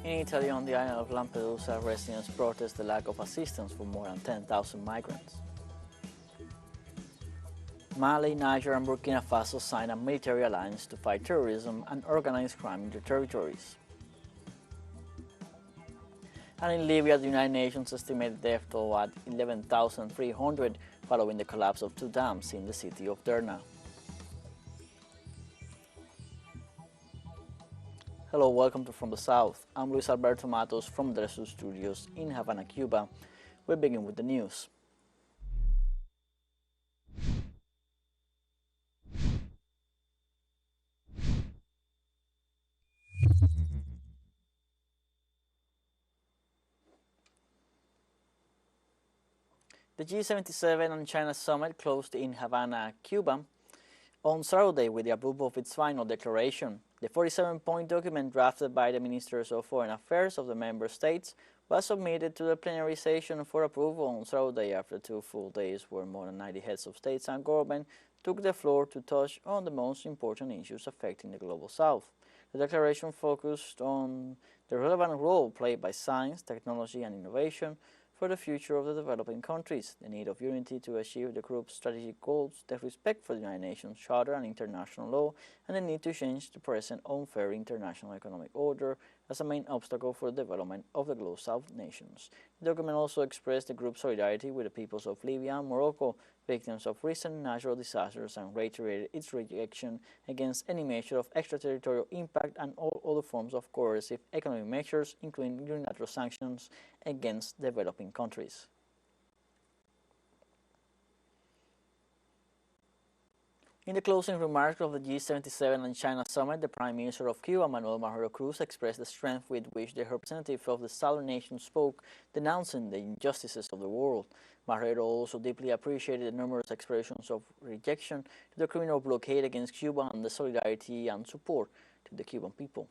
In Italy, on the island of Lampedusa, residents protest the lack of assistance for more than 10,000 migrants. Mali, Niger, and Burkina Faso signed a military alliance to fight terrorism and organized crime in their territories. And in Libya, the United Nations estimated death toll at 11,300 following the collapse of two dams in the city of Derna. Hello, welcome to From the South. I'm Luis Alberto Matos from the teleSUR studios in Havana, Cuba. We begin with the news. The G77 and China summit closed in Havana, Cuba, on Saturday with the approval of its final declaration. The 47-point document drafted by the Ministers of Foreign Affairs of the member states was submitted to the plenary session for approval on Saturday after 2 full days where more than 90 heads of states and government took the floor to touch on the most important issues affecting the Global South. The declaration focused on the relevant role played by science, technology and innovation for the future of the developing countries, the need of unity to achieve the group's strategic goals, the respect for the United Nations Charter and international law, and the need to change the present unfair international economic order as a main obstacle for the development of the Global South nations. The document also expressed the group's solidarity with the peoples of Libya and Morocco, victims of recent natural disasters, and reiterated its rejection against any measure of extraterritorial impact and all other forms of coercive economic measures, including unilateral sanctions against developing countries. In the closing remarks of the G77 and China summit, the Prime Minister of Cuba, Manuel Marrero Cruz, expressed the strength with which the representative of the southern nation spoke, denouncing the injustices of the world. Marrero also deeply appreciated the numerous expressions of rejection to the criminal blockade against Cuba and the solidarity and support to the Cuban people.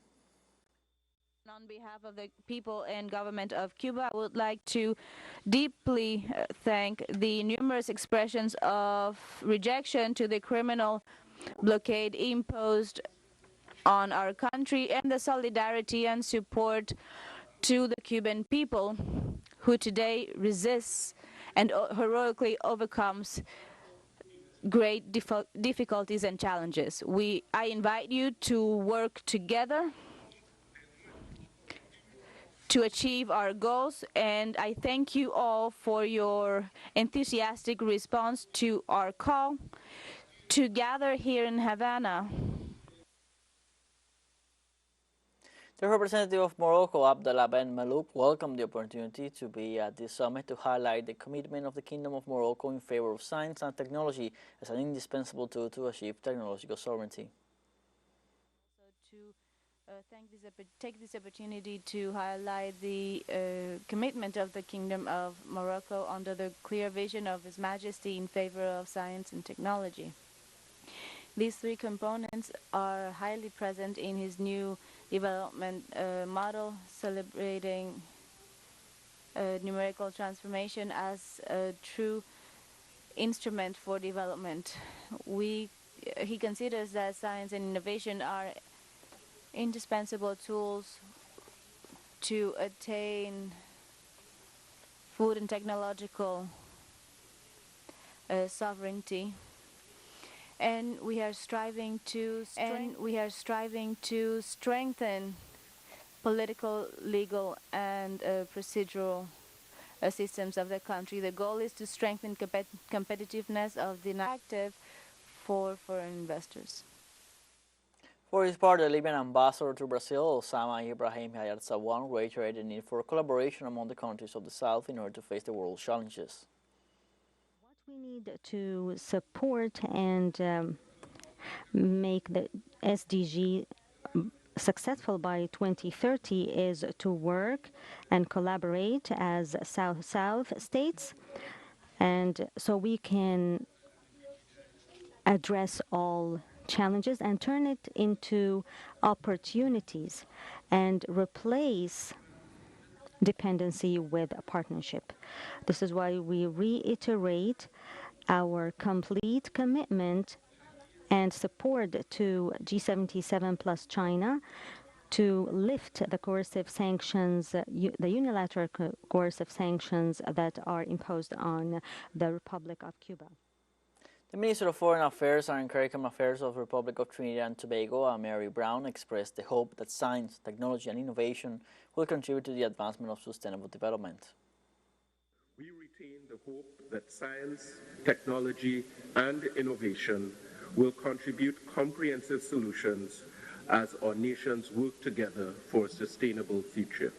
On behalf of the people and government of Cuba, I would like to deeply thank the numerous expressions of rejection to the criminal blockade imposed on our country and the solidarity and support to the Cuban people who today resists and heroically overcomes great difficulties and challenges. I invite you to work together to achieve our goals, and I thank you all for your enthusiastic response to our call to gather here in Havana. The representative of Morocco, Abdallah Ben Malouk, welcomed the opportunity to be at this summit to highlight the commitment of the Kingdom of Morocco in favor of science and technology as an indispensable tool to achieve technological sovereignty. Take this opportunity to highlight the commitment of the Kingdom of Morocco under the clear vision of His Majesty in favor of science and technology. These three components are highly present in his new development model, celebrating numerical transformation as a true instrument for development. He considers that science and innovation are indispensable tools to attain food and technological sovereignty, and we are striving to strengthen political, legal, and procedural systems of the country. The goal is to strengthen competitiveness of the active for foreign investors. For his part, the Libyan ambassador to Brazil, Osama Ibrahim Hayat Sawan, reiterated the need for collaboration among the countries of the South in order to face the world's challenges. What we need to support and make the SDG successful by 2030 is to work and collaborate as South-South states, and so we can address all challenges and turn it into opportunities and replace dependency with a partnership. This is why we reiterate our complete commitment and support to G77 plus China to lift the coercive sanctions, the unilateral coercive sanctions that are imposed on the Republic of Cuba. The Minister of Foreign Affairs and Caribbean Affairs of the Republic of Trinidad and Tobago, Mary Brown, expressed the hope that science, technology and innovation will contribute to the advancement of sustainable development. We retain the hope that science, technology and innovation will contribute comprehensive solutions as our nations work together for a sustainable future.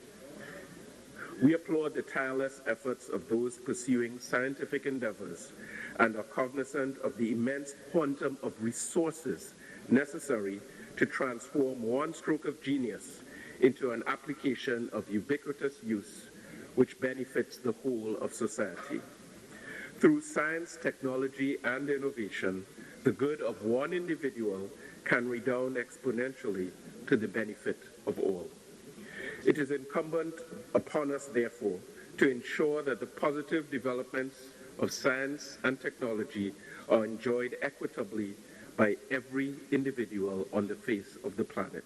We applaud the tireless efforts of those pursuing scientific endeavors and are cognizant of the immense quantum of resources necessary to transform one stroke of genius into an application of ubiquitous use which benefits the whole of society. Through science, technology, and innovation, the good of one individual can redound exponentially to the benefit of all. It is incumbent upon us, therefore, to ensure that the positive developments of science and technology are enjoyed equitably by every individual on the face of the planet.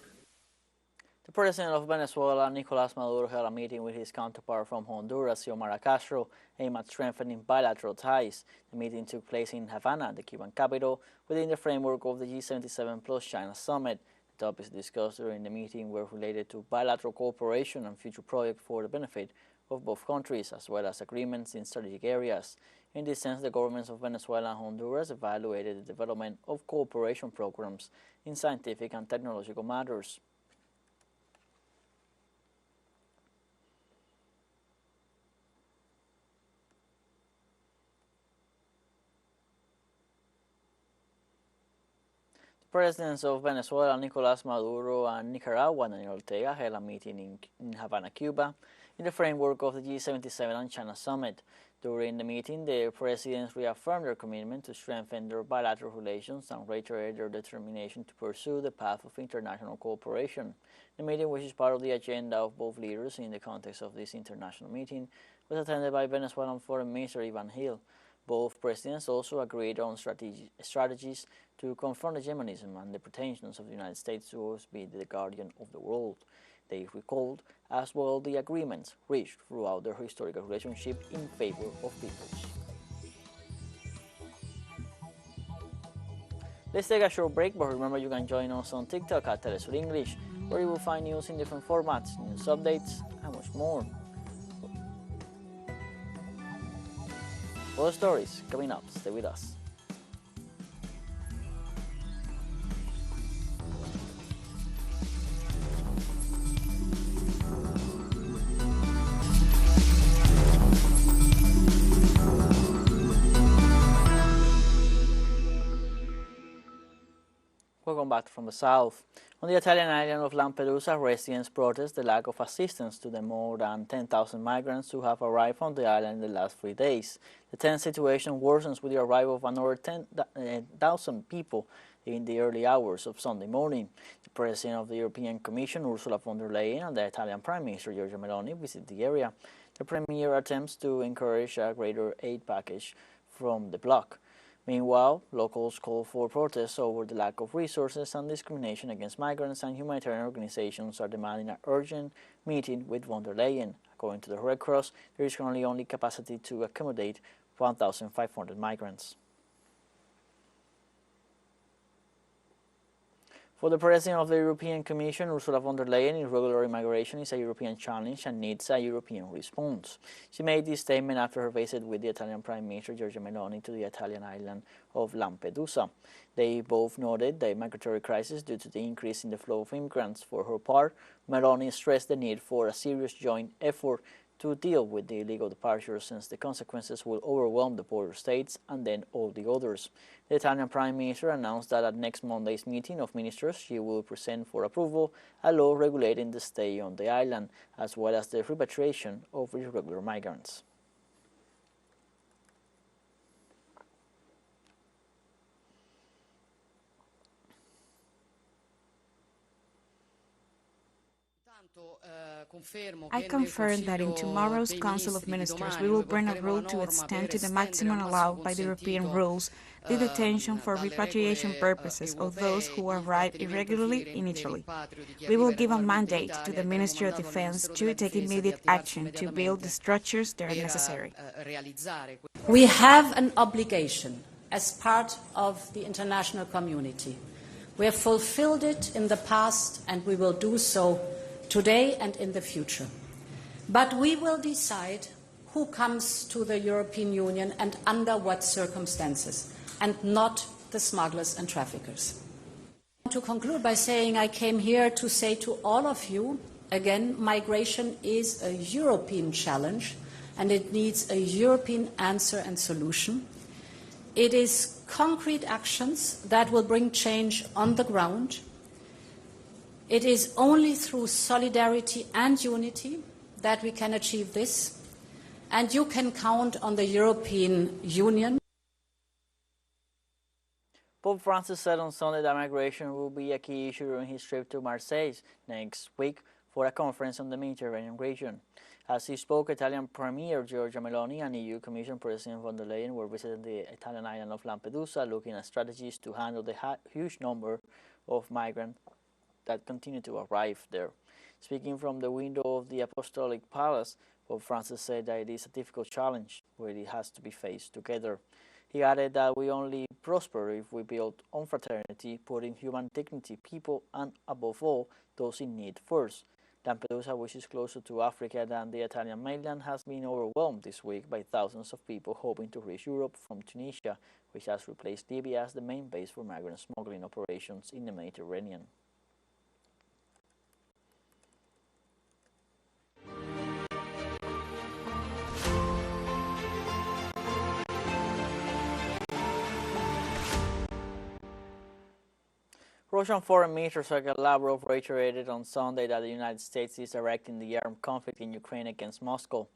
The President of Venezuela, Nicolás Maduro, held a meeting with his counterpart from Honduras, Xiomara Castro, aimed at strengthening bilateral ties. The meeting took place in Havana, the Cuban capital, within the framework of the G77 plus China summit. The topics discussed during the meeting were related to bilateral cooperation and future projects for the benefit of both countries, as well as agreements in strategic areas. In this sense, the governments of Venezuela and Honduras evaluated the development of cooperation programs in scientific and technological matters. Presidents of Venezuela, Nicolás Maduro, and Nicaragua, Daniel Ortega, held a meeting in Havana, Cuba, in the framework of the G77 and China summit. During the meeting, the presidents reaffirmed their commitment to strengthen their bilateral relations and reiterated their determination to pursue the path of international cooperation. The meeting, which is part of the agenda of both leaders in the context of this international meeting, was attended by Venezuelan Foreign Minister Ivan Gil. Both presidents also agreed on strategies to confront hegemonism and the pretensions of the United States to always be the guardian of the world. They recalled as well the agreements reached throughout their historical relationship in favor of peoples. Let's take a short break, but remember you can join us on TikTok at teleSUR English, where you will find news in different formats, news updates, and much more. More stories coming up. Stay with us. Welcome back from the south. On the Italian island of Lampedusa, residents protest the lack of assistance to the more than 10,000 migrants who have arrived on the island in the last 3 days. The tense situation worsens with the arrival of another 10,000 people in the early hours of Sunday morning. The President of the European Commission, Ursula von der Leyen, and the Italian Prime Minister, Giorgia Meloni, visit the area. The Premier attempts to encourage a greater aid package from the bloc. Meanwhile, locals call for protests over the lack of resources and discrimination against migrants, and humanitarian organizations are demanding an urgent meeting with von der Leyen. According to the Red Cross, there is currently only capacity to accommodate 1,500 migrants. For the President of the European Commission, Ursula von der Leyen, irregular immigration is a European challenge and needs a European response. She made this statement after her visit with the Italian Prime Minister Giorgia Meloni to the Italian island of Lampedusa. They both noted the migratory crisis due to the increase in the flow of immigrants. For her part, Meloni stressed the need for a serious joint effort to deal with the illegal departures, since the consequences will overwhelm the border states and then all the others. The Italian Prime Minister announced that at next Monday's meeting of ministers, she will present for approval a law regulating the stay on the island, as well as the repatriation of irregular migrants. I confirm that in tomorrow's Council of Ministers we will bring a rule to extend to the maximum allowed by the European rules the detention for repatriation purposes of those who arrive irregularly in Italy. We will give a mandate to the Ministry of Defense to take immediate action to build the structures that are necessary. We have an obligation as part of the international community. We have fulfilled it in the past and we will do so today and in the future. But we will decide who comes to the European Union and under what circumstances, and not the smugglers and traffickers. To conclude by saying I came here to say to all of you, again, migration is a European challenge and it needs a European answer and solution. It is concrete actions that will bring change on the ground. It is only through solidarity and unity that we can achieve this, and you can count on the European Union. Pope Francis said on Sunday that migration will be a key issue during his trip to Marseille next week for a conference on the Mediterranean region. As he spoke, Italian Premier Giorgia Meloni and EU Commission President von der Leyen were visiting the Italian island of Lampedusa, looking at strategies to handle the huge number of migrants that continue to arrive there. Speaking from the window of the Apostolic Palace, Pope Francis said that it is a difficult challenge where it has to be faced together. He added that we only prosper if we build on fraternity, putting human dignity, people, and above all, those in need first. Lampedusa, which is closer to Africa than the Italian mainland, has been overwhelmed this week by thousands of people hoping to reach Europe from Tunisia, which has replaced Libya as the main base for migrant smuggling operations in the Mediterranean. Russian Foreign Minister Sergei Lavrov reiterated on Sunday that the United States is directing the armed conflict in Ukraine against Moscow.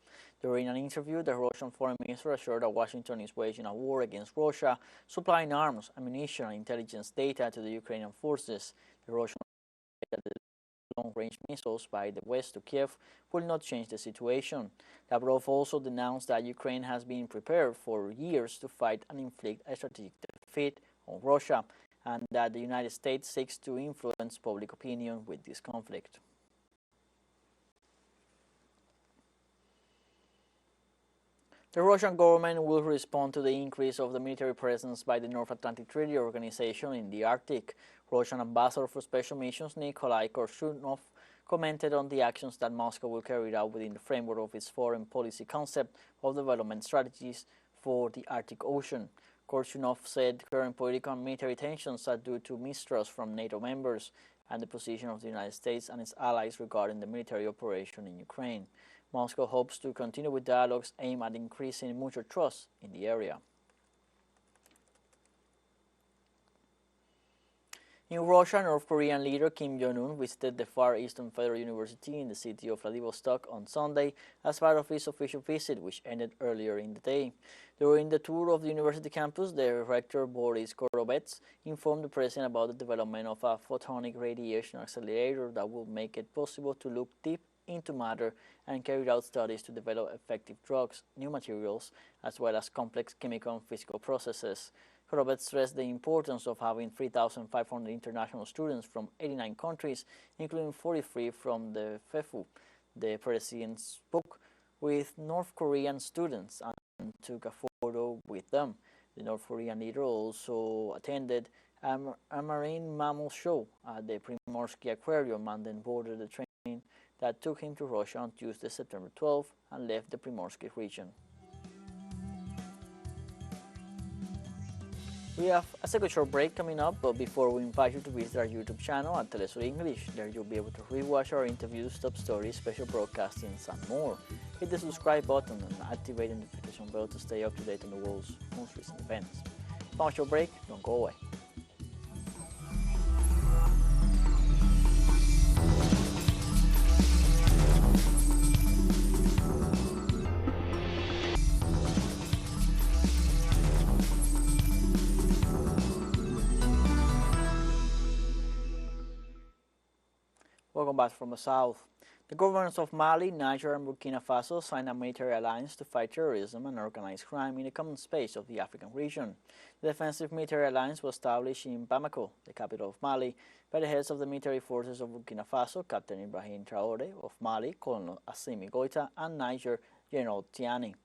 During an interview, the Russian Foreign Minister assured that Washington is waging a war against Russia, supplying arms, ammunition, and intelligence data to the Ukrainian forces. The Russian said that the long-range missiles by the West to Kiev will not change the situation. Lavrov also denounced that Ukraine has been prepared for years to fight and inflict a strategic defeat on Russia, and that the United States seeks to influence public opinion with this conflict. The Russian government will respond to the increase of the military presence by the North Atlantic Treaty Organization in the Arctic. Russian Ambassador for Special Missions Nikolai Korshunov commented on the actions that Moscow will carry out within the framework of its foreign policy concept of development strategies for the Arctic Ocean. Korshunov said current political and military tensions are due to mistrust from NATO members and the position of the United States and its allies regarding the military operation in Ukraine. Moscow hopes to continue with dialogues aimed at increasing mutual trust in the area. In Russia, North Korean leader Kim Jong-un visited the Far Eastern Federal University in the city of Vladivostok on Sunday as part of his official visit, which ended earlier in the day. During the tour of the university campus, the rector Boris Korovets informed the president about the development of a photonic radiation accelerator that will make it possible to look deep into matter and carry out studies to develop effective drugs, new materials, as well as complex chemical and physical processes. Korovets stressed the importance of having 3,500 international students from 89 countries, including 43 from the FEFU. The president spoke with North Korean students and took a photo with them. The North Korean leader also attended a marine mammal show at the Primorsky Aquarium and then boarded the train that took him to Russia on Tuesday, September 12, and left the Primorsky region. We have a second short break coming up, but before we invite you to visit our YouTube channel at teleSUR English. There you'll be able to rewatch our interviews, top stories, special broadcastings, and more. Hit the subscribe button and activate the notification bell to stay up to date on the world's most recent events. Final short break, don't go away. Welcome back from the south. The governments of Mali, Niger, and Burkina Faso signed a military alliance to fight terrorism and organized crime in the common space of the African region. The defensive military alliance was established in Bamako, the capital of Mali, by the heads of the military forces of Burkina Faso, Captain Ibrahim Traoré, of Mali, Colonel Assimi Goïta, and Niger, General Tiani.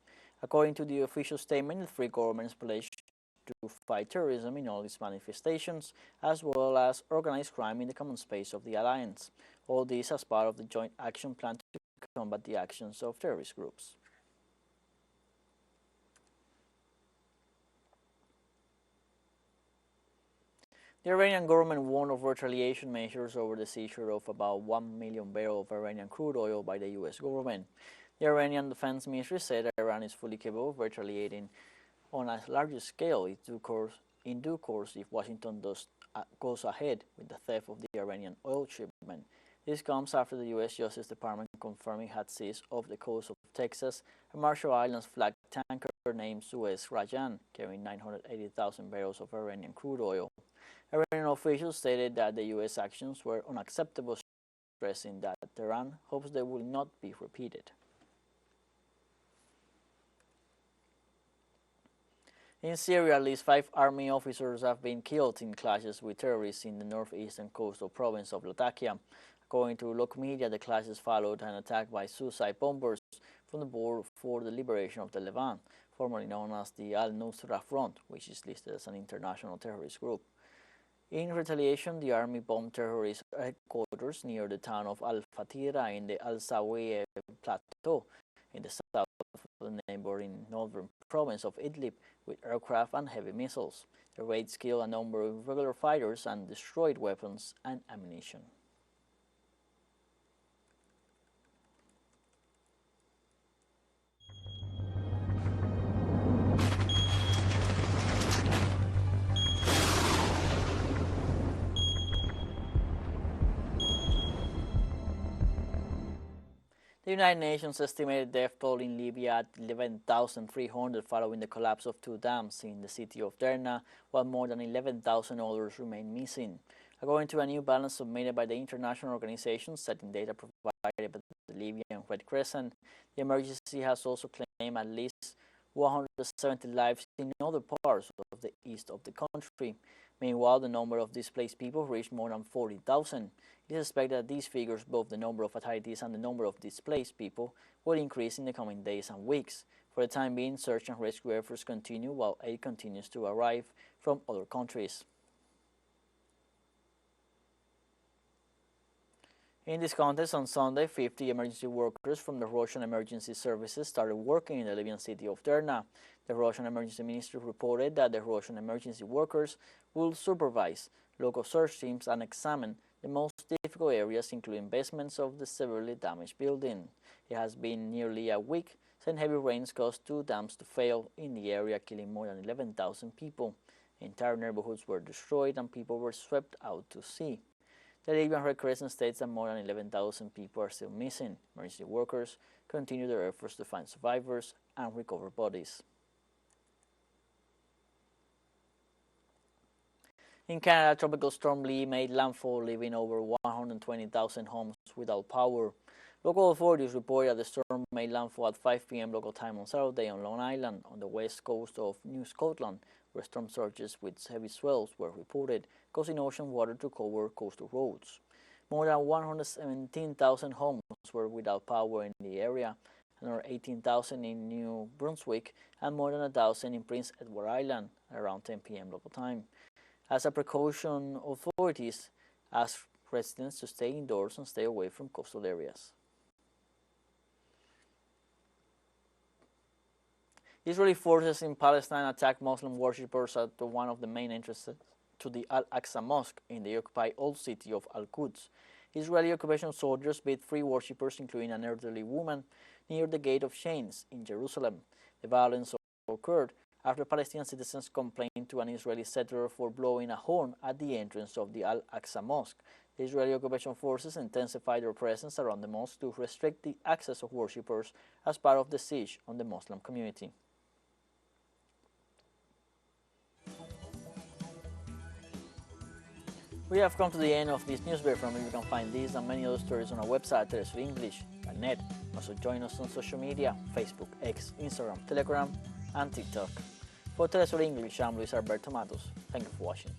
According to the official statement, the three governments pledged to fight terrorism in all its manifestations, as well as organized crime in the common space of the alliance. All this as part of the joint action plan to combat the actions of terrorist groups. The Iranian government warned of retaliation measures over the seizure of about 1 million barrels of Iranian crude oil by the U.S. government. The Iranian Defense Ministry said that Iran is fully capable of retaliating on a larger scale in due course if Washington goes ahead with the theft of the Iranian oil shipment. This comes after the U.S. Justice Department confirmed it had seized off the coast of Texas a Marshall Islands flagged tanker named Suez Rajan, carrying 980,000 barrels of Iranian crude oil. Iranian officials stated that the U.S. actions were unacceptable, stressing that Tehran hopes they will not be repeated. In Syria, at least 5 army officers have been killed in clashes with terrorists in the northeastern coastal province of Latakia. According to local media, the clashes followed an attack by suicide bombers from the Board for the Liberation of the Levant, formerly known as the Al-Nusra Front, which is listed as an international terrorist group. In retaliation, the army bombed terrorist headquarters near the town of Al-Fatira in the Al-Sawiya Plateau in the south of the neighboring northern province of Idlib with aircraft and heavy missiles. The raids killed a number of regular fighters and destroyed weapons and ammunition. The United Nations estimated death toll in Libya at 11,300 following the collapse of 2 dams in the city of Derna, while more than 11,000 others remain missing. According to a new balance submitted by the international organization citing data provided by the Libyan Red Crescent, the emergency has also claimed at least 170 lives in other parts of the east of the country. Meanwhile, the number of displaced people reached more than 40,000. It is expected that these figures, both the number of fatalities and the number of displaced people, will increase in the coming days and weeks. For the time being, search and rescue efforts continue while aid continues to arrive from other countries. In this context, on Sunday, 50 emergency workers from the Russian emergency services started working in the Lybian city of Derna. The Russian emergency ministry reported that the Russian emergency workers will supervise local search teams and examine the most difficult areas, including basements of the severely damaged building. It has been nearly a week since heavy rains caused 2 dams to fail in the area, killing more than 11,000 people. Entire neighborhoods were destroyed and people were swept out to sea. The Lybian Red Crescent states that more than 11,000 people are still missing. Emergency workers continue their efforts to find survivors and recover bodies. In Canada, Tropical Storm Lee made landfall, leaving over 120,000 homes without power. Local authorities report that the storm made landfall at 5 p.m. local time on Saturday on Long Island, on the west coast of New Scotland, where storm surges with heavy swells were reported, causing ocean water to cover coastal roads. More than 117,000 homes were without power in the area, another 18,000 in New Brunswick, and more than 1,000 in Prince Edward Island around 10 p.m. local time. As a precaution, authorities asked residents to stay indoors and stay away from coastal areas. Israeli forces in Palestine attacked Muslim worshippers at one of the main entrances to the Al-Aqsa Mosque in the occupied old city of Al-Quds. Israeli occupation soldiers beat 3 worshippers, including an elderly woman, near the Gate of Chains in Jerusalem. The violence occurred after Palestinian citizens complained to an Israeli settler for blowing a horn at the entrance of the Al-Aqsa Mosque. The Israeli occupation forces intensified their presence around the mosque to restrict the access of worshippers as part of the siege on the Muslim community. We have come to the end of this newspaper. From where you can find these and many other stories on our website, telesurenglish.net. Also join us on social media, Facebook, X, Instagram, Telegram, and TikTok. For TeleSUR English, I'm Luis Alberto Matos. Thank you for watching.